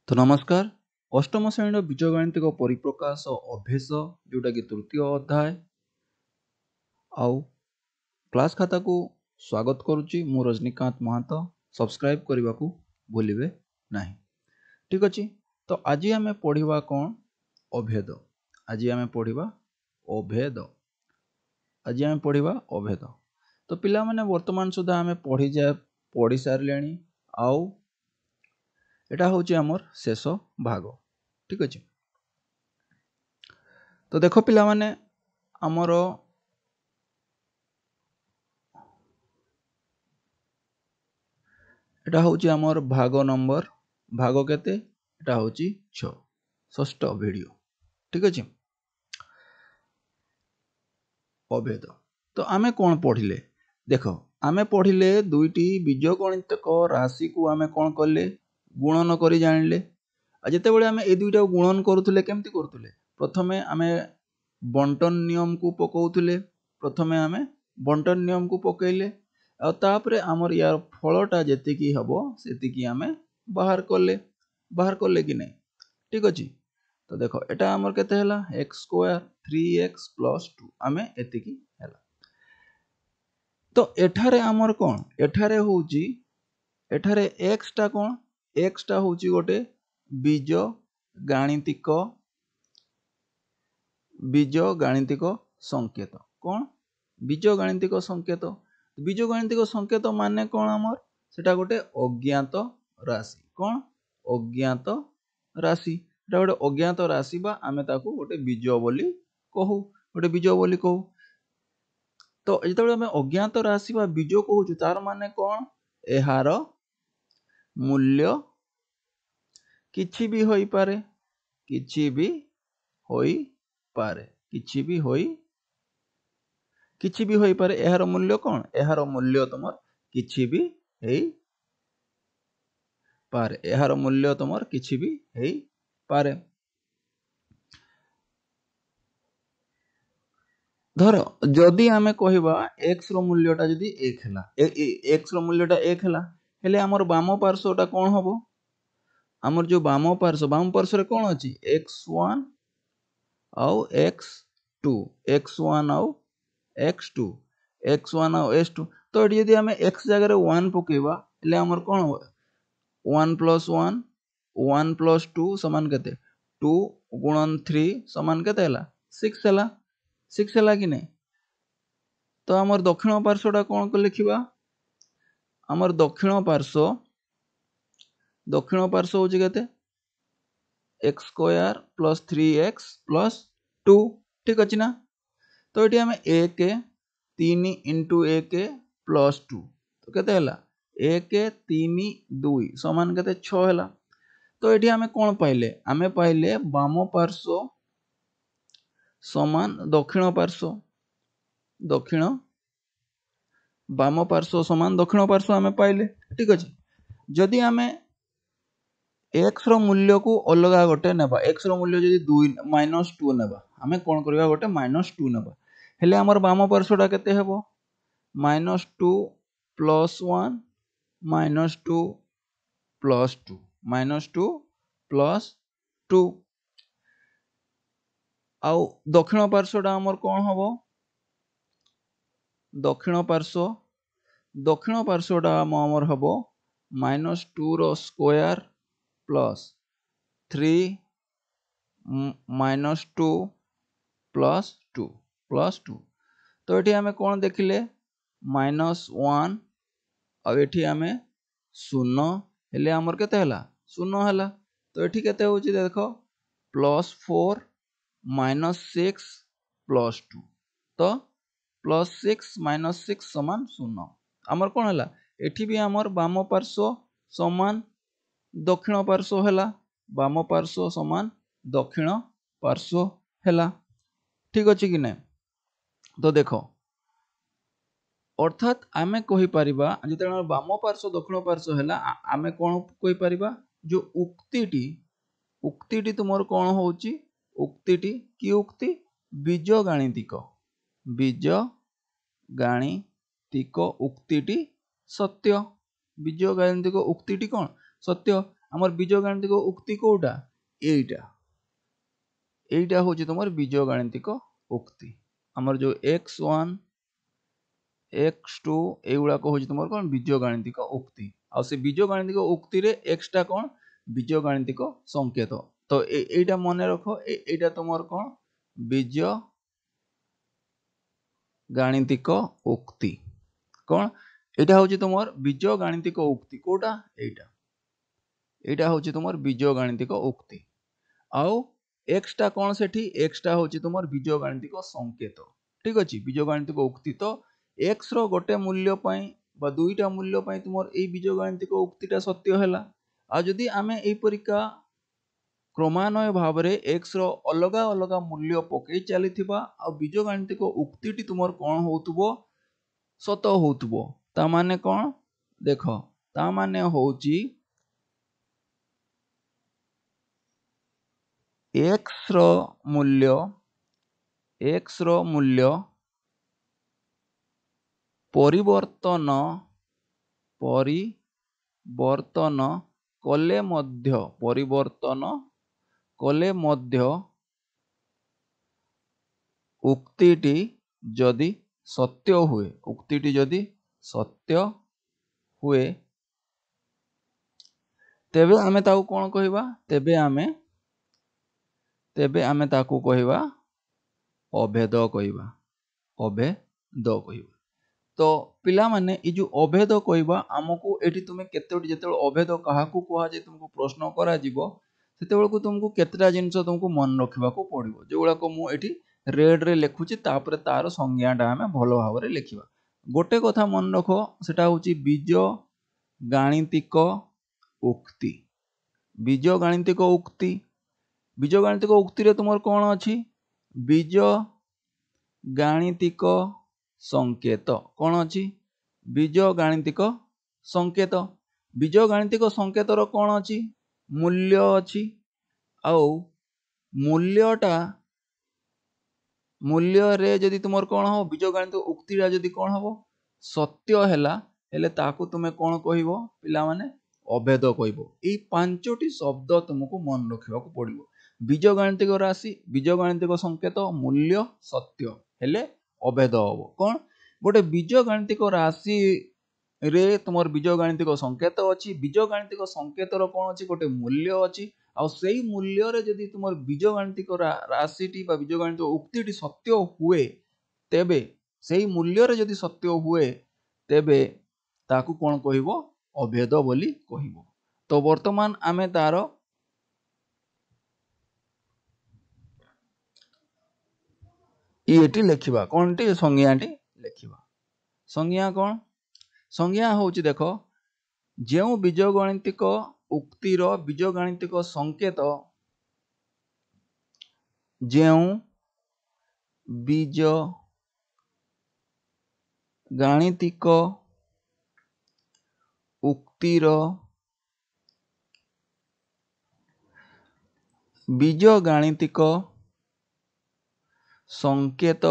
तो नमस्कार। अष्टम श्रेणी बीजगणितिक परिप्रकाश अभ्यास जोटा कि तृतीय अध्याय आउ क्लास खाता को स्वागत करुच्ची। मु रजनीकांत महातो। सब्सक्राइब करने को भूलिबे नहीं। ठीक अच्छे। तो आज आम पढ़ा कौन अभेद। आज आम पढ़ा अभेद। आज आम पढ़ा अभेद। तो पिला माने वर्तमान सुधा आम पढ़ी सारे आउ एटा होची आमर शेष भाग। ठीक अच्छे। तो देखो पिला माने आमर एटा होची आमर भाग नंबर भाग केते एटा होची 6 षष्ठ वीडियो। ठीक अच्छे। अभेद तो आमे कौन पढ़िले देखो आमे पढ़िले दुईटी बीजगणितिक राशि को आमे कौन करले गुणन करी जानिले। जेते बेले आमे ए दुईटा गुणन करूथले केमती करूथले प्रथमे आमे बंटन नियम को पकाउथले। प्रथमे आमे बंटन नियम को पकेइले आ तापरे आमर यार फलटा जेतिकी हबो सेतिकी आमे बाहर करले कि नहीं। ठीक अछि। तो देखो एटा आमर केते हला x स्क्वायर 3x प्लस 2 आमे एतिकी हला। तो एठारे आमर कोन एठारे होउची एठारे x टा कोन x टा होउची गोटे बीज गाणितिक संकेत। कोन बीज गाणितिक संकेत। बीज गाणितिक संकेत माने कोन आमर सेटा गोटे अज्ञात राशि। कोन अज्ञात राशि गोटे अज्ञात राशि बा आमे ताकू गोटे बीज बोली कहू। तो जेतेबेले आमे अज्ञात राशि बा बीज कहूछु तार माने कोन एहार मूल्य किछि भी होई पारे एहार मूल्य कोन एहार मूल्य तुमर किछि भी हेई पारे एहार मूल्य तुमर किछि भी हेई पारे। धर जदि आमे कहिबा x रो मूल्यटा जदि 1 हला x रो मूल्यटा 1 हला हेले हमर बाम पार्श्वटा कोन हबो हमर जो बाम पार्श्व रे कोन अछि x1 आउ x2 x1 आउ x2 x1 आउ x2। तो एटी जदि आमे x जगह रे 1 पकेबा हेले हमर कोन हो 1 प्लस 1 प्लस 2 समान केते 2 गुणन 3 समान केते हला 6 हला कि नहीं। तो हमर दक्षिण पार्श्वटा कोन को लिखिबा हमर दक्षिण पार्श्व होची केते x square plus 3x plus 2। ठीक अछि ना। तो एटी हमें 1 3 इंटू 1 प्लस 2 तो केते हला 1 3 2 समान केते 6 हला। तो एटी हमें कोन पाइले आमे पाइले बाम पार्श्व समान दक्षिण बाम पार्श्व समान दक्षिण पार्श्व आमे पाइले। ठीक अछि। जदि आमे x रो मूल्य को अलगा गोटे नेबा x रो मूल्य जदि 2 -2 नेबा आमे कोन करबा गोटे -2 नेबा हेले हमर बाम पार्श्वटा केते हेबो -2 प्लस 1 -2 प्लस 2 -2 प्लस 2 आउ दक्षिण पार्श्वटा हमर कोन हबो दक्षिण पार्श्वटा हमर हबो -2 रो स्क्वायर प्लस 3 -2 प्लस 2 तो एठी हमें कौन देखिले -1 आ एठी हमें 0 हेले हमर केते हला 0 हला। तो एठी केते होची देखो +4 -6 प्लस 2 तो +6 -6 समान 0 हमर कोन हला एठी भी हमर बाम पार्श्व समान दक्षिण पार्श्व हला बाम पार्श्व समान दक्षिण पार्श्व हला। ठीक अछि कि नै। तो देखो अर्थात आमे कहि परिबा जते बाम पार्श्व दक्षिण पार्श्व हला आमे कोन कहि परिबा जो उक्तिटी तुमर कोन होउची उक्तिटी की उक्ति बीज गाणितिक उक्तिटी सत्य बीज गाणितिक उक्तिटी कोन सत्य। हमर बीजगाणितिक उक्ति कोटा एटा एटा होची तुमर बीजगाणितिक उक्ति हमर जो x1 x2 एगुड़ा को होची तुमर कोन बीजगाणितिक उक्ति आ से बीजगाणितिक उक्ति रे x टा कोन बीजगाणितिक संकेत तो एटा मने रखो एटा तुमर कोन बीज गाणितिक उक्ति कोन एटा होची तुमर बीजगाणितिक उक्ति कोटा एटा होची तुमर बीजगाणितिक उक्ति आउ x टा कोन सेठी x टा होची तुमर बीजगाणितिक संकेत ठीक अछि बीजगाणितिक उक्ति तो x रो गोटे मूल्य पई बा दुईटा मूल्य पई तुमर ए बीजगाणितिक उक्तिटा सत्य हैला आ जदी आमे ए परिका क्रमान्वय भाव रे x रो अलगा अलगा मूल्य पकई चलीथिबा आ बीजगाणितिक उक्तिटी तुमर कोन होतबो सत होतबो ता माने कोन देखो ता माने होची x रो मूल्य परिवर्तन कले मध्य उक्तिटी जदि सत्य हुए तेबे आमे ताकू कोन कहिबा तेबे आमे ताकू कहिबा अभेद कहिबा तो पिला माने ई जो अभेद कहिबा हमकु एठी तुमे केतेटी जेतेबेल अभेद काहाकू कुहा जे तुमको प्रश्न करा जीवो सेतेबेल को तुमको केतेटा जिंस तुमको मन रखिबा को पड़िबो जेगुला को मु एठी रेड रे लिखुची तापर तार संज्ञाटा आमे भलो भाबरे लिखिबा गोटे कथा मन रखो सेटा होची बीज गाणितिक उक्ति बीज गाणितिक उक्ति रे तुमर कोन अछि बीज गाणितिक संकेत कोन अछि बीज गाणितिक संकेत रो कोन अछि मूल्य अछि आउ मूल्य रे जदि तुमर कोन हो बीज गाणितिक उक्ति रा जदि कोन हो सत्य हैला हेले ताकू तुमे कोन कहिबो पिला माने अभेद कहिबो ए पांचटी शब्द तुमको मन रखिबा को पड़िबो बीज गाणितिक राशि बीज गाणितिक संकेत मूल्य सत्य हेले अभेद होबो कोन गोटे बीज गाणितिक राशि रे तुमर बीज गाणितिक संकेत अछि बीज गाणितिक संकेत रो कोन अछि गोटे मूल्य अछि आ सेही मूल्य रे जदि तुमर बीज गाणितिक राशिटी बा बीज गाणितिक उक्तिटी सत्य हुए तेबे सेही मूल्य रे जदि सत्य हुए तेबे ताकू कोन कहिबो अभेद बोली कहिबो तो वर्तमान आमे तारो एटी लिखिबा कोनटी संज्ञाटी लिखिबा संज्ञा कोन संज्ञा होची देखो जेउ बीजगणितिक उक्तिर बीजगणितिक संकेत जेउ बीज गाणितिक उक्तिर बीज गाणितिक संकेत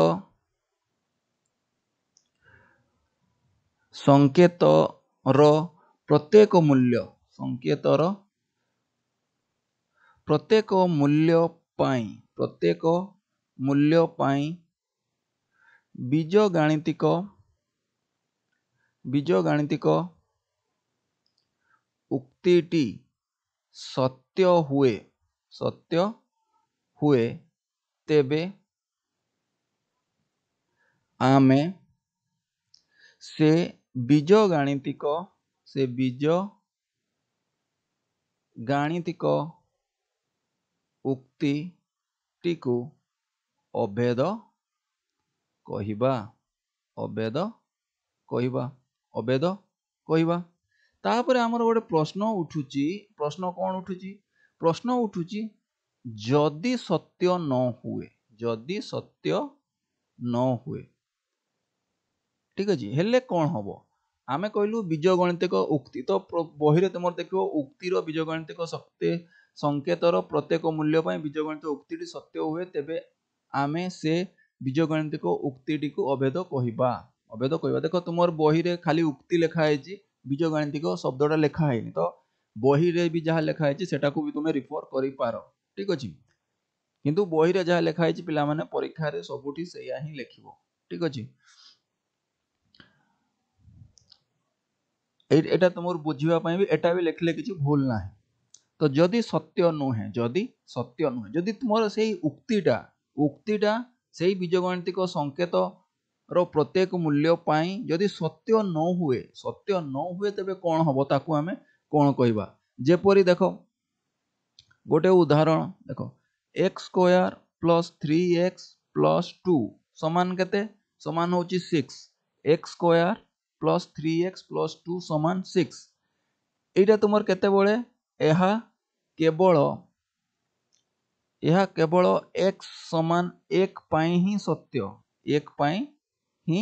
रो प्रत्येक मूल्य पाई बीज गाणितिक उक्तिटी सत्य हुए तेबे आमे से बीज गाणितिक उक्ति टिकु अभेद कहिबा तापर हमर गोटे प्रश्न उठुची प्रश्न उठुची जदि सत्य न हुए ठीक अछि हेले कोन हबो आमे कहलु बीजगणितिक उक्ति तो बहिरे तुमर देखिबो उक्तिर बीजगणितिक संकेतर प्रत्येक मूल्य पई बीजगणितिक उक्तिटी सत्य हुए तेबे आमे से बीजगणितिक उक्तिटी को अभेद कहिबा देखो तुमर बहिरे खाली उक्ति लिखा है जी बीजगणितिक शब्दटा लिखा है तो बही रे भी जहाँ लिखा है सेटा को भी तुम रिफर करि पारो ठीक अछि किंतु बही रे जहाँ लिखा है पिला माने परीक्षा रे सबुठी सेया ही लिखिबो ठीक अछि एटा तुमर बुझिबा पई भी एटा भी लिखले किछि भूल नाही तो जदि सत्य नुहे जदि तुमर सेही उक्तिटा सेही बीजगणितिक संकेत रो प्रत्येक मूल्य पाई जदि सत्य न हुए तबे कोन हबो ताकू हमें कोन कहबा जेपरि देखो गोटे उदाहरण देखो x square plus 3x plus 2 समान केते समान होची 6 x square plus 3x plus 2 समान 6 एटा तुमर केते बळे एहा केवल x समान 1 पाई ही सत्य 1 पाई ही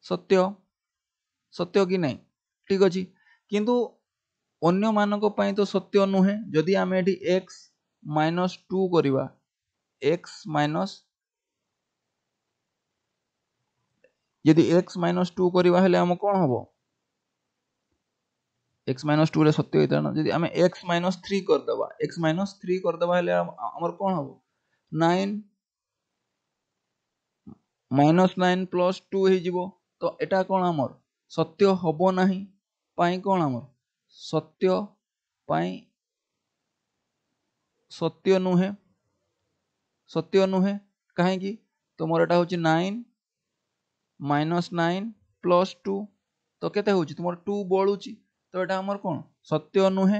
सत्य कि नहीं ठीक अछि किंतु अन्य मानक पाई तो सत्य नुहे जदि आमे एठी x माइनस 2 करिवा x माइनस यदि x माइनस 2 करिवा हेले हम कोन हबो x माइनस 2 रे सत्य होइता न यदि आमे x माइनस 3 कर दबा x माइनस 3 कर दबा हेले हमर कोन हबो 9 माइनस 9 प्लस 2 हे जिवो तो एटा कोन हमर सत्य हबो नाही पाई कोन हमर सत्य नुहे काहे कि तुमर एटा होची 9 माइनस 9 प्लस 2 तो केते होची तुमर 2 बळुची तो एटा हमर कोन सत्य नुहे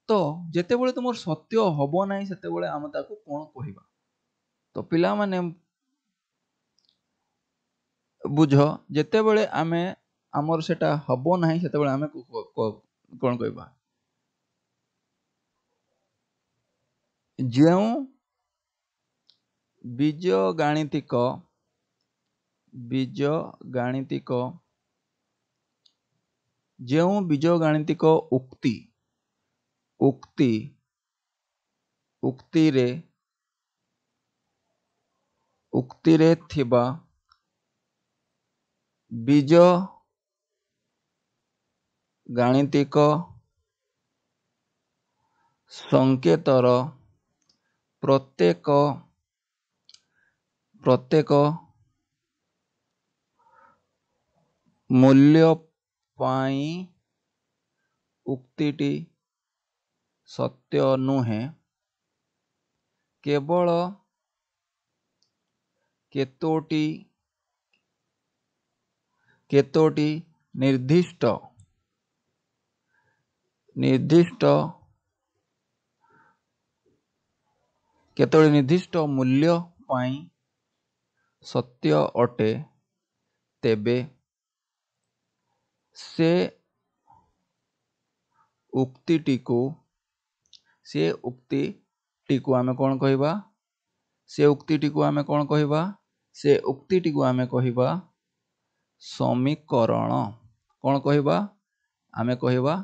तो जेते बेले तुमर सत्य हबो नाही सेते बेले हम ताको कोन कहिबा तो पिला माने बुझ जेते बेले आमे हमर सेटा हबो नाही सेते बेले आमे कोन कहिबा जेउ बीज गाणितिक जेउ बीज गाणितिक उक्ति रे थिबा बीज गाणितिक संकेतर प्रत्येक मूल्य पाई उक्तिटी सत्य नुहे केवल केतोटी निर्दिष्ट मूल्य पाई सत्य अटे तेबे से उक्तिटी को आमे कोन कहिबा से उक्तिटी को आमे कहिबा समीकरण कोन कहिबा आमे कहिबा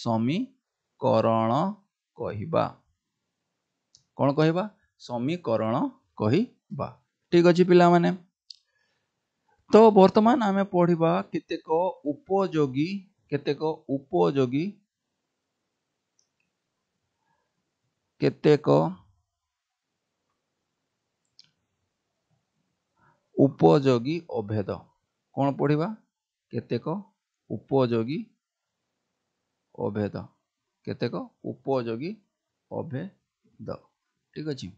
समीकरण कहिबा कोन कहिबा समीकरण कहिबा ठीक अछि पिला माने तो वर्तमान आमे पढ़िबा केतेक उपयोगी अभेद कोन पढ़िबा केतेक उपयोगी अभेद ठीक अछि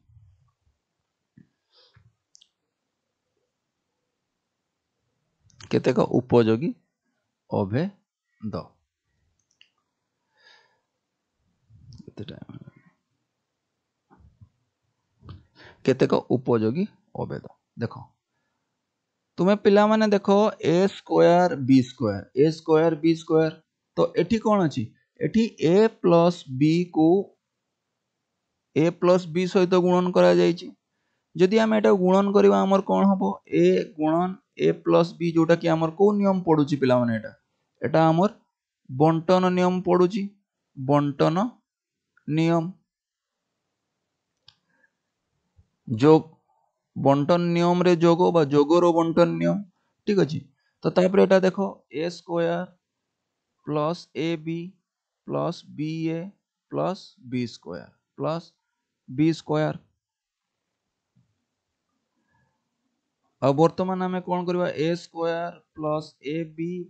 केतेक उपयोगी अभेद केतेक उपयोगी अभेद देखो तुम्हें पिला माने देखो a स्क्वायर b स्क्वायर तो एठी कोन अछि एठी a प्लस b सहित गुणन करा जायछि जदि हम एटा गुणन करबा हमर कोन हबो a गुणन a प्लस b जोटा कि हमर को नियम पडुछि पिला माने एटा हमर बंटन नियम पडुछि बंटन नियम रे जोगो बा जोगोरो बंटन नियम ठीक अछि तो तापर एटा देखो a square plus ab plus B A plus B square plus B square. अब बर्तमान आम कौन करवा A square plus A B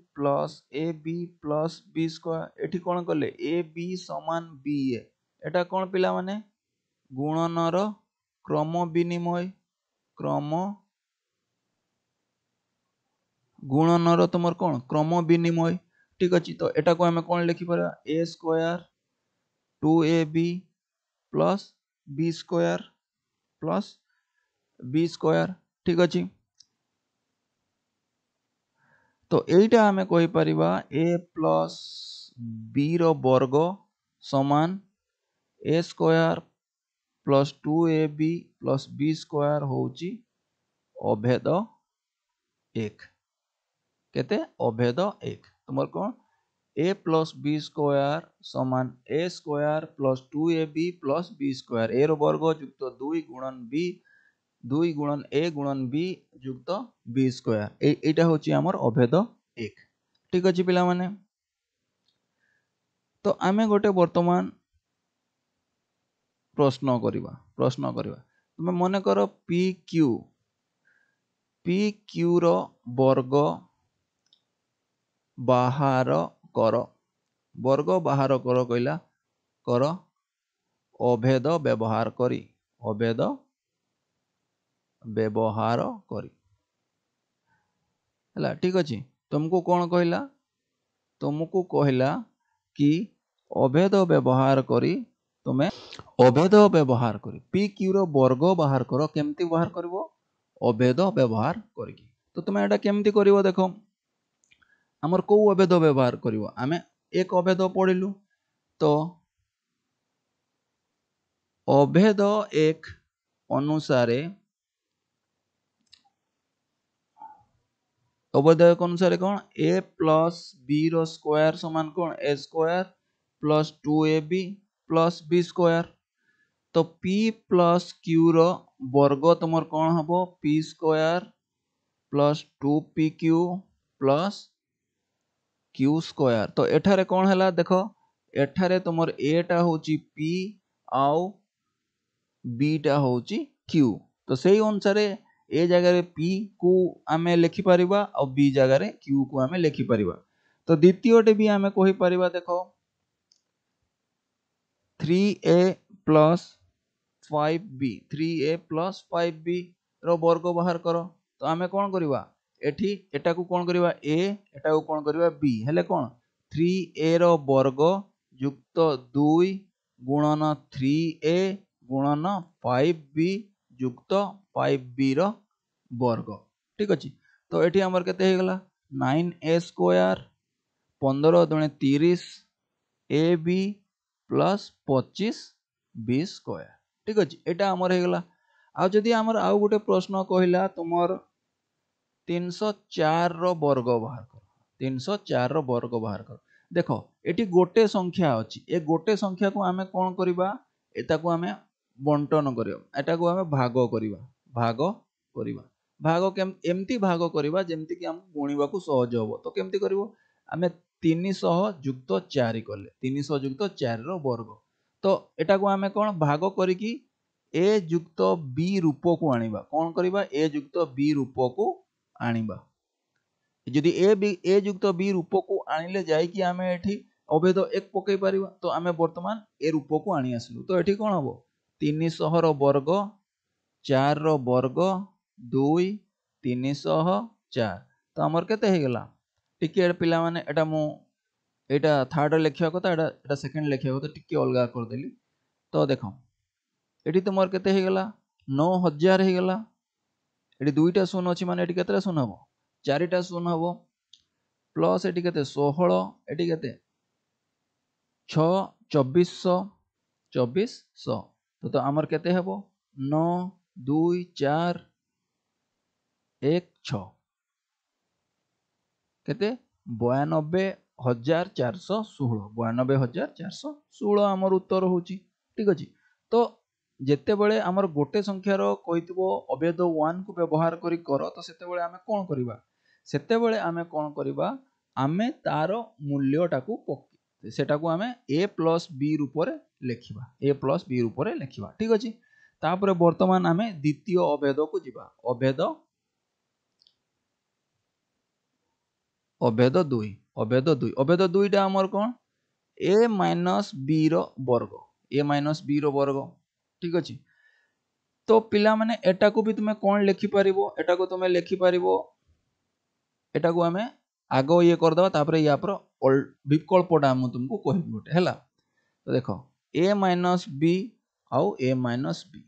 plus B square एठी कौन कले ए बी समान बी एटा कौन पिला माने गुणनर क्रम विनिमय क्रम गुणनर तुमर कौन क्रम विनिमय ठीक अच्छे। तो एटा को आम कौन लिखिपर A square 2ab plus B square plus B square ठीक अच्छे। तो यहीटा आम कहीपर ए प्लस बी वर्ग समान A square plus 2ab plus B square होची अभेद 1 केते अभेद 1 तुम कौन ए प्लस बी स्क्वायर समान A square plus 2ab plus B square A वर्ग युक्त 2 गुणन बी 2 गुणन ए गुणन बी युक्त बी स्क्वायर एटा होची हमर अभेद 1 ठीक अछि पिला माने। तो आमे गोटे वर्तमान प्रश्न करिवा तुम मन कर पी क्यू रो वर्ग बाहर कर कहला कर अभेद व्यवहार करी हला ठीक अछि। तुमको कौन कहला कि अभेद व्यवहार करी तुम्हें अभेद व्यवहार करी पी क्यू रो वर्ग बाहर करो केमती बाहर करिवो अभेद व्यवहार करिकी। तो तुम्हें एटा केमती करिवो देखो हमर को अभेद व्यवहार करिवो आमे एक अभेद पढ़िलु तो अभेद एक अनुसारे अभेद एक अनुसारे कौन ए प्लस बी रो स्क्वायर समान कौन A square plus 2ab plus B square. तो p प्लस क्यू रो वर्ग तुमर कौन हबो p square plus 2pq plus q square. तो एठारे कौन हला देखो एठारे तुमर a टा होची p आउ b टा होची q। तो सही अनुसारे ए जगह p को आमे लिखि परिबा और b जगह q को आमे लिखि परिबा। तो द्वितीयटे भी आमे कहि परिबा देखो 3a प्लस 5b रो वर्ग बाहर करो। तो आमे कौन करिबा एठी एटा को कौन करिबा a एटा को कौन करिबा b हेले कौन 3a रो वर्ग युक्त 2 गुणन 3a गुणन 5b युक्त 5b रो वर्ग ठीक अछि। तो एठी हमर केते हे गला 9a square 15 दुणे 30 ab plus 25 b square ठीक अछि। एटा हमर हे गला। आ जदि हमर आउ गोटे प्रश्न कहिला तुमर 304 रो वर्ग बाहर कर 304 रो वर्ग बाहर कर। देखो एटी गोटे संख्या अछि ए गोटे संख्या को आमे कोन करिबा एता को आमे बंटन करिबा एटा को आमे भाग केम एमती भाग करिबा जेमती कि हम गुणिबा को सहज होबो। तो केमती करिवो आमे 300 युक्त 4 कले 300 युक्त 4 रो वर्ग। तो एटा को आमे कोन भाग करिकी ए युक्त बी रूप को आनिबा कोन करिबा ए युक्त बी रूप को आनिबा। यदि ए युक्त बी रूप को आनिले जाय कि आमे एठी अभेद एक पकई परिबा। तो आमे वर्तमान ए रूप को आनी आसलु। तो एठी कोन हबो 300 रो वर्ग 4 रो वर्ग 2 304। तो हमर केते हे गेला टिके पिला माने एटा मु एटा थर्ड लिखिया कथा एटा सेकंड लिखिया कथा टिके अलगा कर देली। तो देखो एठी तुमर केते हे गेला 9000 हे गेला एठी दुईटा शून्य अछि माने एठी केते शून्य हबो चारिटा शून्य हबो प्लस एठी केते 16 एठी केते 6 2400 तो हमर केते हबो 9 2 4 1 6 केते 92416 92416 हमर उत्तर होची ठीक अछि। तो जेते बेले हमर गोटे संख्यार कहितबो अभेद 1 को व्यवहार करी करो तो सेते बेले आमे कोन करिबा आमे तार मूल्यटा को सेटा को आमे a प्लस b रूप रे लेखिबा, a प्लस b रूप रे लेखिबा। ठीक अछि। तापर वर्तमान आमे द्वितीय अभेद को जिबा। अभेद दुई, अभेद दुई, अभेद दुईटा हमर कोन a माइनस b रो वर्ग, a माइनस b रो वर्ग। ठीक अछि। तो पिला माने एटा को भी तुमे कोन लेखि परिबो, एटा को तुमे लेखि परिबो, एटा को आमे आगो ये कर दबा, तापर या पर विकल्पटा हम तुमको कहबी गोटे हैला। तो देखो a माइनस b आउ a माइनस b।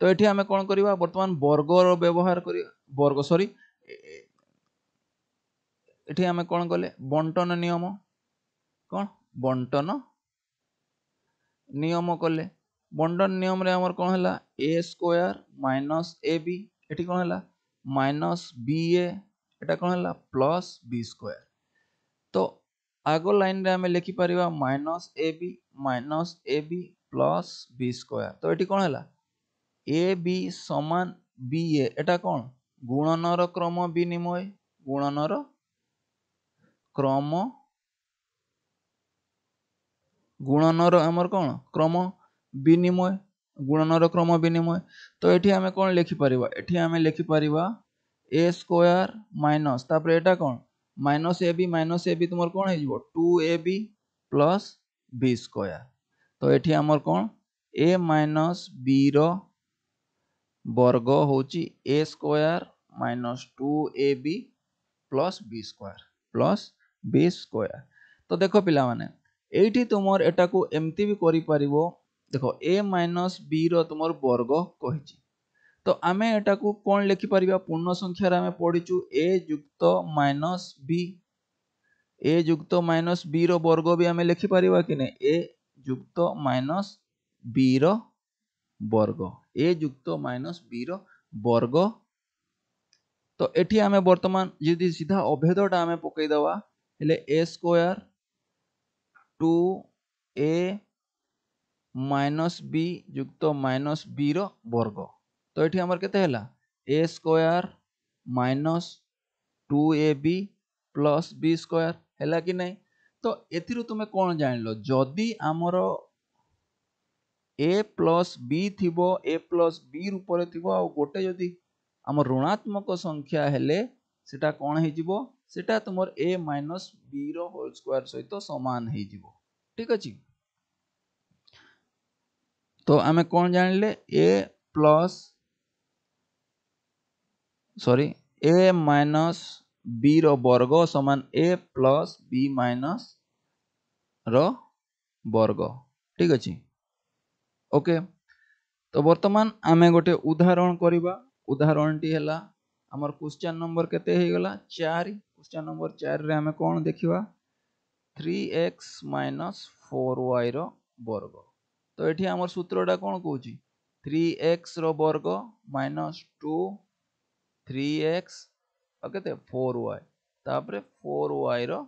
तो एठी हमें कोन करिबा, वर्तमान वर्ग रो व्यवहार करिया, वर्ग सॉरी एठी हमें कोन कले बंटन नियम, कोन बंटन नियम कले। बंटन नियम रे हमर कोन हला a स्क्वायर माइनस ab, एठी कोन हला माइनस ba, एटा कोन हला प्लस b स्क्वायर। तो आगो लाइन रे हमें लिखि परिबा minus ab plus b square. तो एठी कोन हला ab समान ba, एटा कोन गुणनर क्रम विनिमय, गुणनर क्रम, गुणनर हमर कोन क्रम विनिमय, गुणनर क्रम विनिमय। तो एठी हमें कोन लिखि परिबा, एठी हमें लिखि परिबा a स्क्वायर माइनस तापर एटा कोन माइनस ab तुमर कोन हे जिवो 2ab प्लस b स्क्वायर। तो एठी हमर कोन a माइनस b रो वर्ग होची a square minus 2ab plus b square, plus b square. तो देखो पिला माने एठी तुमर एटा को एमती भी करि परिबो। देखो a माइनस b रो तुमर वर्ग कहिची। तो आमे एटा को कोन लिखि परिबा, पूर्ण संख्या रे आमे पढिचु a युक्त माइनस b, a युक्त माइनस b रो वर्ग भी आमे लिखि परिबा कि नै, a युक्त माइनस b रो वर्ग, a युक्त माइनस b रो वर्ग। तो एठी आमे वर्तमान यदि सीधा अभेदटा आमे पकई दवा हेले a square 2a minus b युक्त माइनस b रो वर्ग। तो एठी हमर केते हला a square minus 2ab plus b square हला कि नै। तो एथिरु तुमे कोन जानिलो, जदी हमरो a प्लस b थिबो, a प्लस b रूप रे थिबो, आ गोटे जदी हमर ऋणात्मक संख्या हेले सेटा कोन हे जिवो, सेटा तुमर a माइनस b रो होल स्क्वायर सहित समान हे जिवो। ठीक अछि। तो आमे कोन जानिले a plus sorry a minus b रो वर्ग समान a प्लस b माइनस रो वर्ग। ठीक अछि। ओके। तो वर्तमान आमे गोटे उदाहरण करिबा। उदाहरण टी हला हमर क्वेश्चन नंबर केते हे गला 4। क्वेश्चन नंबर 4 रे हमें कोन देखिबा 3x 4y रो वर्ग। तो एठी हमर सूत्रटा कोन कहूची 3x रो वर्ग माइनस 2 3x और केते 4y तापरे 4y रो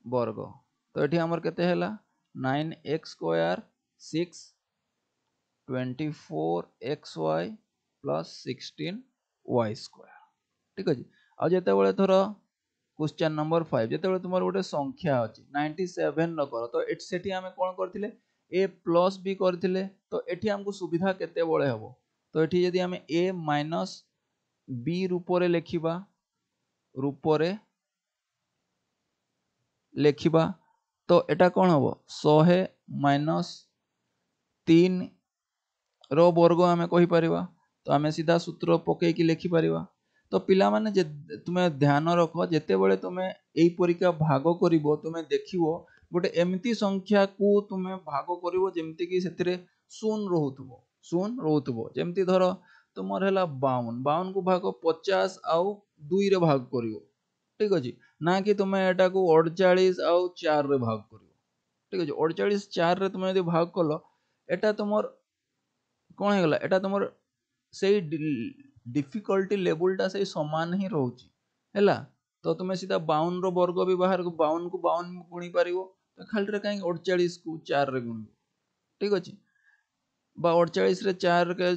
वर्ग। तो एठी हमर केते हला 9x square 6 24xy plus 16y square. ठीक अछि। आ जेते बेले थरो क्वेश्चन नंबर 5 जेते बेले तुमर गोटे संख्या अछि 97 न कर, तो एट सेठी हमें कोन करथिले a प्लस b करथिले। तो एठी हमको सुविधा केते बळे हबो, तो एठी यदि हमें a माइनस b रूप रे लेखिबा, रूप रे लेखिबा, तो एटा कोन हबो 100 माइनस 3 रो वर्ग हमें कहि परिबा। तो हमें सीधा सूत्र पके की लेखि परिबा। तो पिला माने जे तुमे ध्यान रखो जेते बेले तुमे एई परीक्षा भाग करिवो, तुमे देखिवो गोटे एमती संख्या को तुमे भाग करिवो जेमती कि सेतिरे शून्य रहउतबो, शून्य रहउतबो। जेमती धरो तुमर हला 52, 52 को भाग 50 आउ 2 रे भाग करिवो। ठीक अछि। ना कि तुमे एटा को 48 आउ 4 रे भाग करिवो। ठीक अछि। 48 4 रे तुमे यदि भाग कलो, एटा तुमर कोन हे गला, एटा तुमर सेई डिफिकल्टी लेवलटा सेई समान ही रहउची हैला। तो तुमे सीधा 52 रो वर्ग भी बाहर को 52 को 52 गुणी पारिवो, तो खाली रे काई 48 को 4 रे गुणिवो। ठीक अछि। बा 48 रे 4 के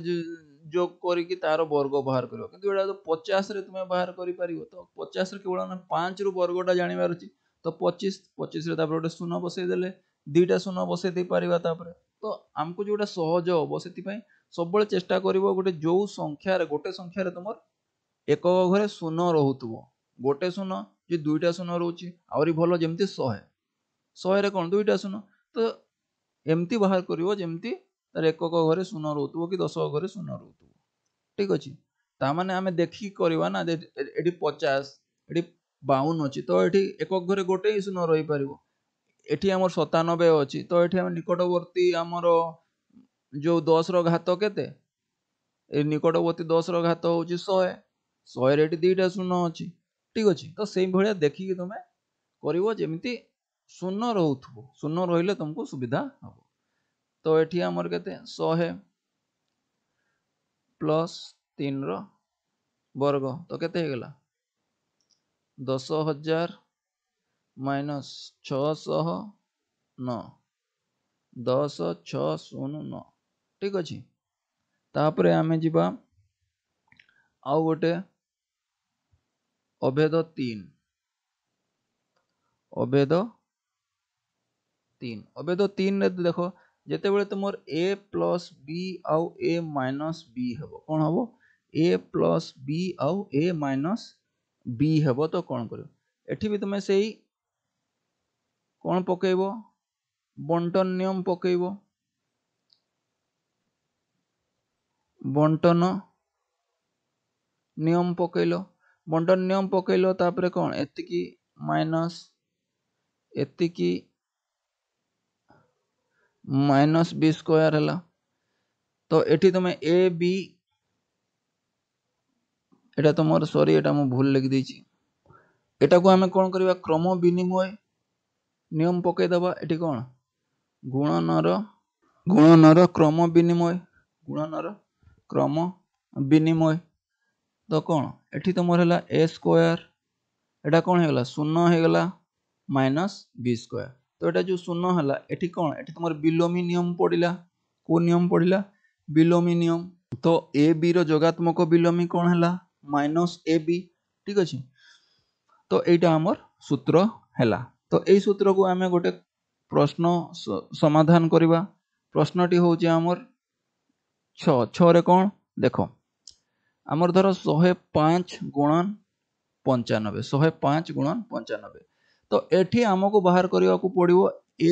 जोग करी कि तारो वर्ग बाहर करिवो, किंतु एटा तो 50 रे तुमे बाहर करि पारिवो। तो 50 रे केवल 5 रो वर्गटा जानिबार अछि। तो 25 25 रे तापर गोटे शून्य बसई देले दुईटा शून्य बसई दे पारिबा तापर तो हमको जोटा सहज हो सेति पई सब चेष्टा करिवो गोटे जो संख्या रे गोटे संख्या रे तुमर एकक घरे शून्य रहुतबो गोटे शून्य जे दुईटा शून्य रहउची आउरी भलो जेमति 100 100 रे कोन दुईटा शून्य तो एमती बाहर करिवो जेमति तार एकक घरे शून्य रहउतबो कि 10 घरे शून्य रहउतबो ठीक अछि ता माने हमें देखि करबा ना एडी 50 एडी 52 अछि तो एठी एकक घरे गोटे ही शून्य रहि परिवो एठी हमर 97 अछि तो एठी हम निकटवर्ती हमर जो 10 रो घात केते ए निकटवर्ती 10 रो घात होची 100 100 रे एठी दुईटा शून्य अछि ठीक अछि तो सेम भलिया देखि कि तुमे करिवो जेमिति शून्य रहउथबो शून्य रहिले तुमको सुविधा हबो तो एठी हमर केते 100 प्लस 3 रो वर्ग तो केते हे गेला 10,000 माइनस 609 10609 ठीक अछि तापरे आमे जिबा आउ गोटे अभेद 3 अभेद 3 रे देखो जेते बेले तुमर a प्लस b आउ a माइनस b हेबो कोन हेबो a प्लस b आउ a माइनस b हेबो तो कोन करियो एठी भी तुमे सेही कोन पकेइबो बंटन नियम पकेइबो बंटन नियम पकेइलो बंटन नियम पकेइलो तापरे कोन एतिकी माइनस एतिकी माइनस बी स्क्वायर हला तो एठी तुमे ए बी एटा तुमर सॉरी एटा मु भूल लिख देछि एटा को हमें कोन करबा क्रम विनिमय नियम पके दबा एठी कोन गुणनर क्रम विनिमय तो कोन एठी तुमर हला a स्क्वायर एटा कोन हेगला शून्य हेगला माइनस b स्क्वायर तो एटा जो शून्य हला एठी कोन एठी तुमर बिलोमी नियम पडिला को नियम पडिला बिलोमी नियम तो a b रो जोगात्मक बिलोमी कोन हला माइनस a b ठीक अछि तो एटा हमर सूत्र हला तो एई सूत्र को हमें गोटे प्रश्न समाधान करिबा प्रश्नटी होउची हमर 6 रे कोन देखो हमर धरो 105 गुणन 95 105 गुणन 95 तो एठी हमको बाहर करिवा को पड़िवो a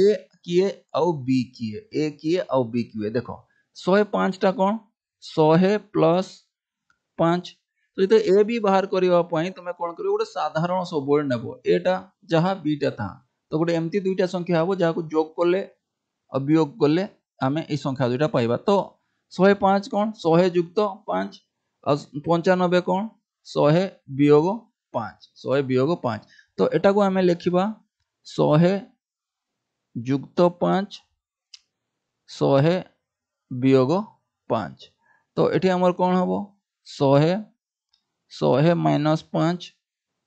किए आउ b किए देखो 105 टा कोन 100 प्लस 5 तो इते a b बाहर करिवा पई तुमे कोन करिवो गोटे साधारण सबोल नेबो एटा जहा b टा था तो गोटे एमती दुईटा संख्या हबो जाहा को जोग करले अवियोग करले हमें ए संख्या दुईटा पाइबा तो 105 कोन 100 युक्त 5 और 95 कोन 100 वियोग 5 तो एटा को हमें लिखिबा 100 युक्त 5 100 वियोग 5 तो एठी हमर कोन हबो 100 माइनस 5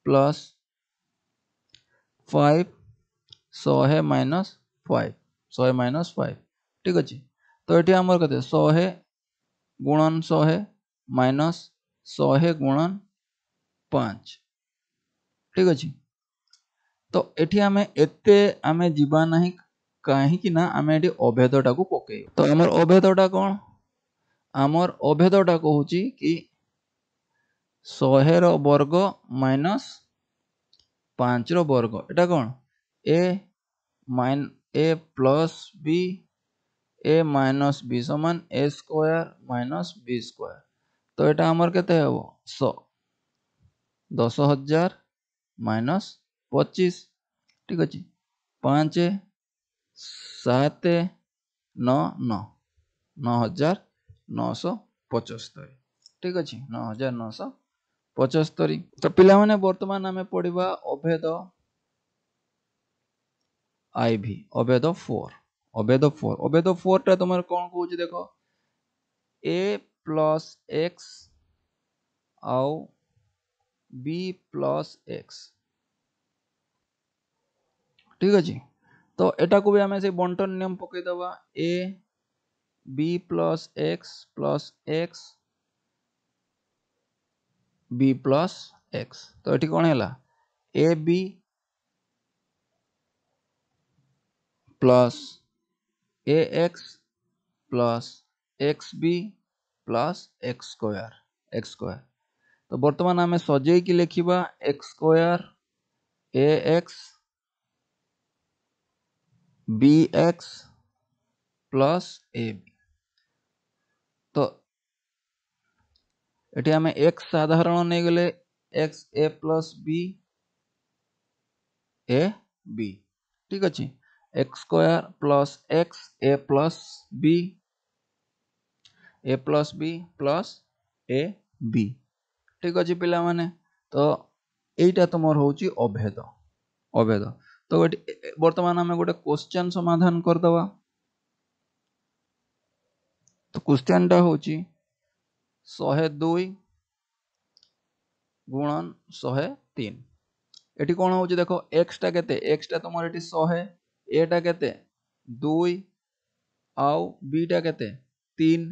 प्लस 5 100 माइनस 5 ठीक अछि तो एठी हमर कते 100 गुणन 100 माइनस 100 गुणन 5 ठीक अछि तो एठी हमें एते हमें जीवा नाही काहे कि ना हमें एठी अभेदटा को पके तो हमर अभेदटा कोन हमर अभेदटा कहूची कि 100 रो वर्ग माइनस 5 रो वर्ग एटा कोन a plus b a minus b समान a square minus b square तो एटा हमर केते हेबो 100 10,000 माइनस 25 ठीक अछि 5 7 9 9 9,975 ठीक अछि 9,975 तो पिला माने वर्तमान हमें पढिबा अभेद आईवी अभेद 4 टा तुमर कोन कहूची देखो a प्लस x आउ b प्लस x ठीक अछि तो एटा को भी हमें से बंटन नियम पके दबा a b plus x b plus x तो एठी कोन हैला a b plus a x plus x b plus x square तो बर्तमान आम सजै कि लिखा x square a x b x plus A b तो ये आम एक्स साधारण नहीं गले x a plus B A b ठीक अच्छे x square plus x a plus B plus A b ठीक अच्छे पिला माने तो यहीटा तुम हूँ अभेद अभेद तो बर्तमान आम गोटे क्वेश्चन समाधान करदवा तो क्वेश्चन टा हूँ 102 गुणन 103 एटी कौन हो देखो एक्स टा केते एक्स टा तुम एटी 100 ए टा केते 2 आउ बी टा केते 3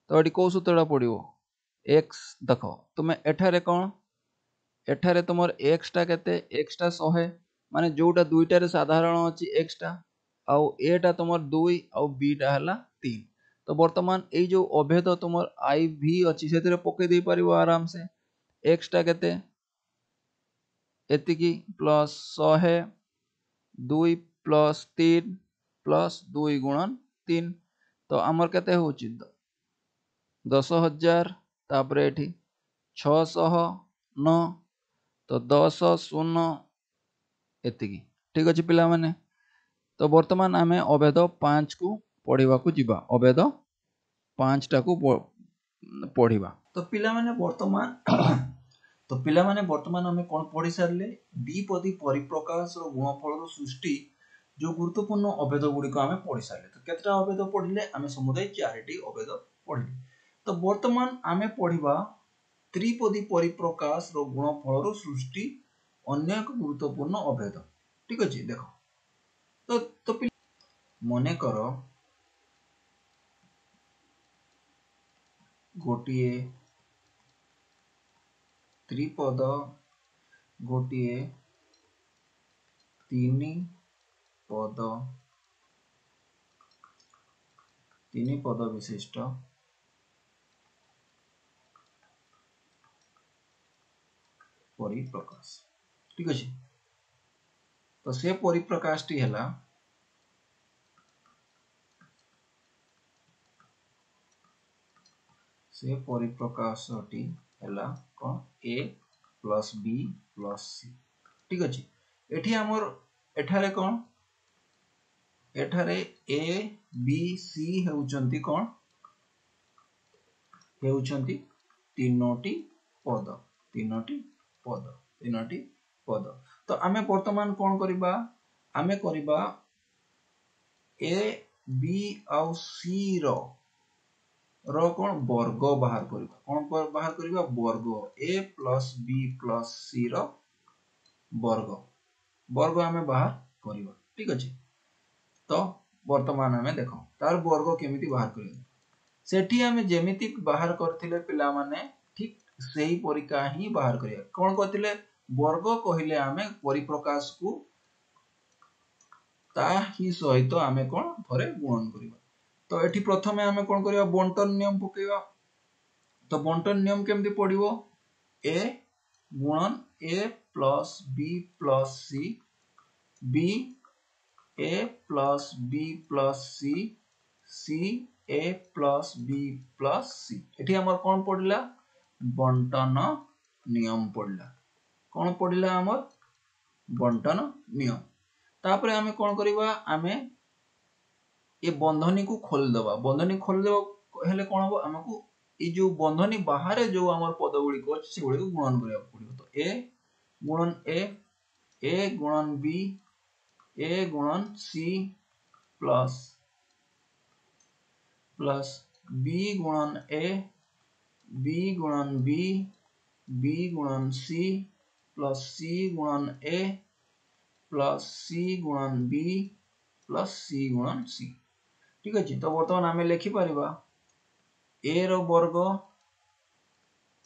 तो एटी कौ सूत्रटा पड़ो एक्स देखो तुम एठारे कौन एठारे तुम एक्स टा केते एक्स टा 100 माने जोटा दुईटारे साधारण अच्छी एक्स टा आउ ए टा तुम 2 आउ बी टा हला 3 तो वर्तमान ये जो अभेद तुम आई भी अच्छी से पकई दे पार आराम से एक्स टा केते एतिकी प्लस 100 2 प्लस 3 प्लस 2 गुणन 3 तो आमर केते होची 10,000 तापरे एठी 609 तो 10 शून्य एतिकी ठीक अच्छे पिला माने तो वर्तमान आमे अभेद 5 को पढ़ा को जीवा अभेद 5 टा को पढ़ा तो पिला माने वर्तमान तो पिला माने वर्तमान आमे कोन पढ़ी सारले द्विपदी परिप्रकाश रो गुणफल रो सृष्टि जो गुरुत्वपूर्ण अभेद गुडी को आमे पढ़ी सारले तो केतटा अभेद पढ़िले आमे समुदाय 4टी अभेद पढ़िले तो वर्तमान आमे पढ़िबा त्रिपदी परिप्रकाश रो गुणफल रो सृष्टि अन्य एक गुरुत्वपूर्ण अभेद ठीक अछि देखो तो मने करो गोटिए त्रिपद गोटिए तीन पद विशिष्ट परिप्रकाश ठीक अच्छे तो से परिप्रकाश टी है से परिप्रकाशटी है कौन ए प्लस बी प्लस सी ठीक अच्छे एठी हमर एठारे कौन एठारे ए बी सी हेउचंती कौन हेउचंती तीनोटी पद तो आमे वर्तमान कौन करिबा आमे करिबा ए बी आउ सी रो कौन वर्ग बाहर करिबा कौन बाहर करिबा वर्ग ए प्लस बी प्लस सी रो वर्ग आमे बाहर करिबा ठीक अछि तो वर्तमान आमे देखो तार वर्ग केमिति बाहर करिबा सेठी आमे जेमिति बाहर करथिले पिला माने ठीक सेही परिका ही बाहर करिया कौन करथिले वर्ग कहिले आमे परिप्रकाश को ता ही सहित आमे कौन थरे गुणन करिबा तो एठी प्रथमे आमे कौन करिया बंटन नियम पकेबा तो बंटन नियम केमति पडिबो ए गुणन A plus B plus C B A plus B plus C C A plus B plus C एठी हमर कौन पड़िला बंटन नियम पड़िला कौन पड़िला हमर बंटन नियम तापरे आमे कौन करिबा आमे ये बंधनी को खोल देबा बंधनी खोल देबा हेले कौन हो हमको ये जो बंधनी बाहर जो हमर पद गुडी को से गुडी को गुणन करिया पड़िबो तो ए गुणन बी ए गुणन सी प्लस बी गुणन ए बी गुणन बी गुणन सी प्लस सी गुणन ए प्लस सी गुणन बी प्लस सी गुणन सी ठीक अच्छे तो बर्तमान आमे लिखि परिबा ए रो वर्ग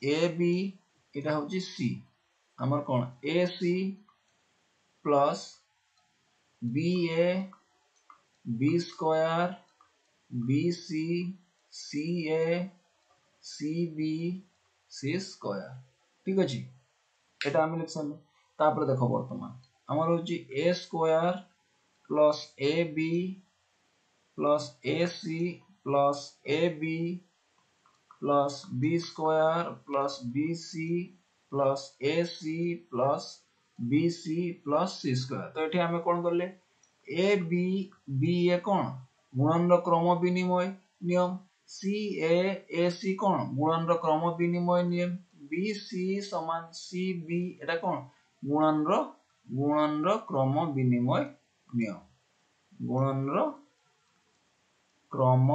ए बी एटा होची सी हमर कोन A C plus B A B square B C C A C B C square ठीक अच्छे एटा आम लिख सारे तापर देख बर्तमान आमर हूँ A square plus A B plus A C plus A B plus B square plus B C plus A C plus B C plus C square तो ये आम कौन कले ए बी ए कौन गुणन क्रम विनिमय नियम सी ए सी कौन गुणन क्रम विनिमय नियम बी सी समान सी बी एटा कौन गुणन क्रम विनिमय नियम गुणन क्रम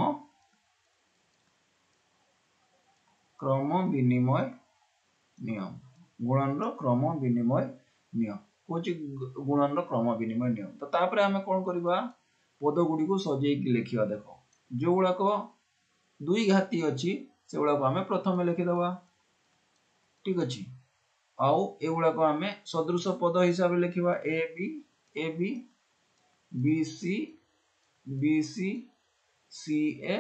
विनिमय नियम गुणन क्रम विनिमय नियम कौन गुणन क्रम विनिमय नियम तो तापर आम कौन करवा पद गुड़ी को सजेकी लिखा देख जो गुड़ाक दुई घाती अच्छी से गुड़ाक आम प्रथम लिखिदबा ठीक अच्छे आउ एगुड़ाक आम सदृश पद हिसाब से लिखा A B B C C ए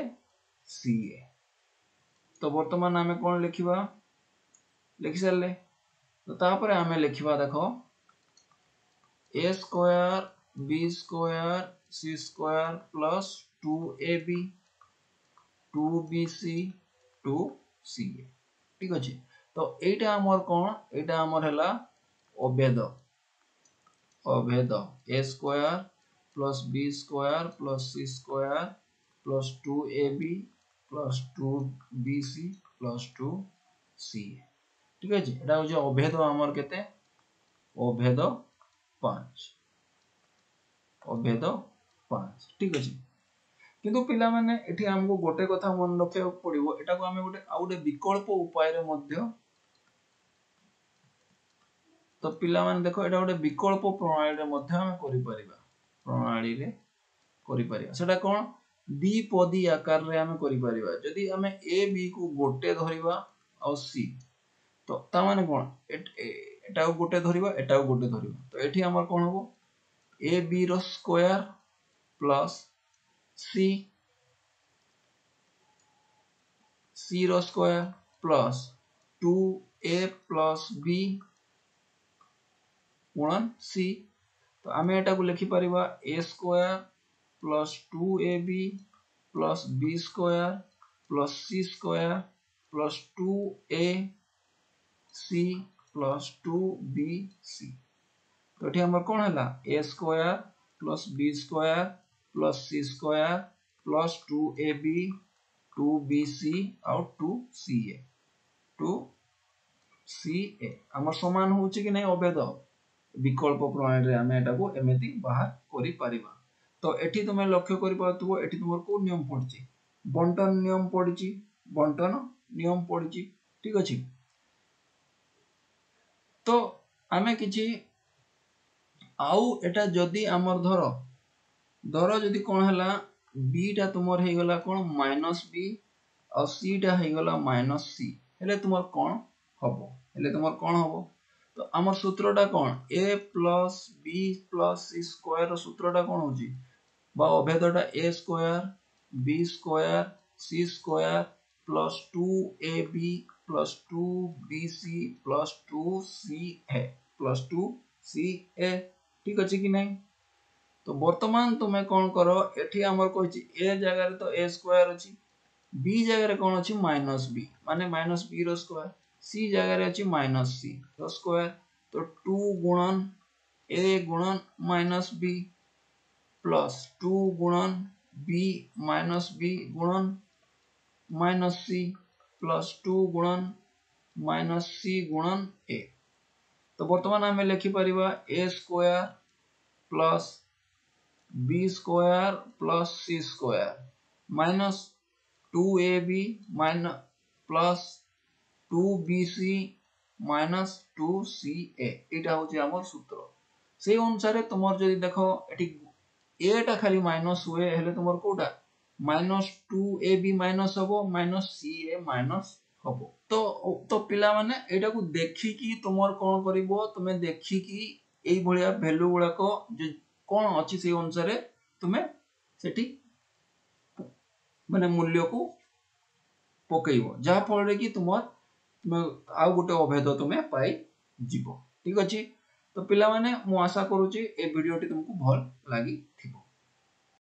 तो वर्तमान आम कौन लिखा लिखि सारे तो तापर आम लिखा देख A square B square C square plus 2ab 2bc 2ca ठीक अच्छे तो এইটা আমার কোন এটা আমার হলা অভেদ a square plus b square plus c square plus 2ab plus 2bc plus 2ca ঠিক আছে এটা হচ্ছে অভেদ আমার কেতে অভেদ 5 ठीक अच्छे किंतु पिला माने एठी हमको गोटे कथा मन रखिया पड़िबो एटा को हमें गोटे आउटे विकल्प उपाय रे मध्य तो पिला माने देखो एटा गोटे विकल्प प्रणाली रे मध्य हम करि परिबा सेटा कोन द्विपदी आकार रे हम करि परिबा जदी हमें ए बी को गोटे धरिबा और सी तो ता माने कोन एटा को गोटे धरिबा एटा को गोटे धरिबा तो एठी हमर कोन होबो ए बी रो स्क्वायर प्लस सी रो square plus 2a plus b गुणन c तो आम एटा को लिखि परिबा a square plus 2ab plus b square plus c square plus 2a c plus 2bc तो ये हमर कौन है a square plus b square plus c square plus 2ab 2bc और 2ca हमर समान होची कि नहीं अभेद विकल्प प्रणाली रे हम एटा को एमिति बाहर करि परिबा तो एठी तुमे लक्ष्य करि पाथुबो एठी तुमर को नियम पड़ची बंटन नियम पड़ची ठीक अछि तो आमे किछि आउ एटा जदी हमर धर जदी कोन हला b टा तुमर हे गला कोन -b और c टा हे गला -c हेले तुमर कोन हबो तो हमर सूत्रटा कोन a plus b plus c square रो सूत्रटा कोन होजी बा अभेदटा a square b square c square plus 2ab plus 2bc plus 2ca plus 2ca ठीक अछि कि नहीं तो वर्तमान तुम्हें कौन करो एठी हमर कहछि a जगह रे तो a स्क्वायर अछि b जगह रे कौन अछि -b माने -b रो स्क्वायर c जगह रे अछि -c रो स्क्वायर तो 2 गुणन a गुणन -b प्लस 2 गुणन b -b गुणन -c प्लस 2 गुणन -c गुणन a तो वर्तमान हमें लिखि परिबा a square plus b square plus c square minus 2ab plus 2bc minus 2ca एटा होची हमर सूत्र से अनुसार तुमर जदी देखो एठी a टा खाली माइनस हुए हेले तुमर कोटा -2ab माइनस हबो -ca माइनस हबो तो पिला माने एटा को देखि कि तुमर कोन करिवो तुमे देखि कि एई भलिया वैल्यू गुडा को जे कोन अछि से अनुसार तुमे सेठी माने मूल्य को पकेइबो जहा फल कि तुम आउ गोटे अभेद तुमे पाई जीवो। ठीक अछि। तो पिला माने मु आशा करूची ए वीडियोटी तुमको भल लागी थिबो।